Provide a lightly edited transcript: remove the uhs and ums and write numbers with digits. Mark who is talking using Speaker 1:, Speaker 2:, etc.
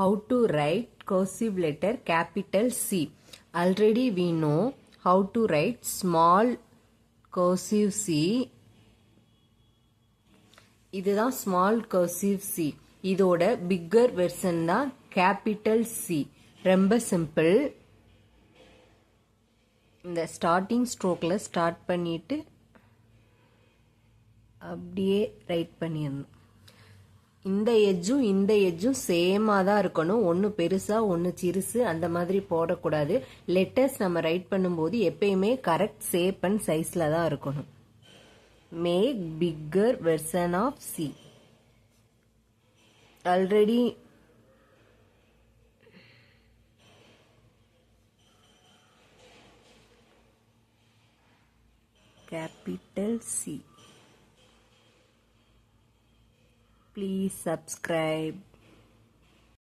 Speaker 1: How to write cursive letter capital C. Already we know how to write small cursive C. இதுதான் small cursive C. இதோட bigger version தான் capital C. ரொம்ப simple. இந்த starting ஸ்ட்ரோக்ல start பண்ணிட்டு அப்படியே right பண்ணிடணும். இந்த எஜ்ஜும் சேமா தான் இருக்கணும். ஒன்று பெருசா ஒன்று சிறுசு அந்த மாதிரி போடக்கூடாது. லெட்டர்ஸ் நம்ம ரைட் பண்ணும்போது எப்பயுமே கரெக்ட் ஷேப் அண்ட் சைஸ்ல தான் இருக்கணும். Make bigger version of C. Already capital C. Please subscribe.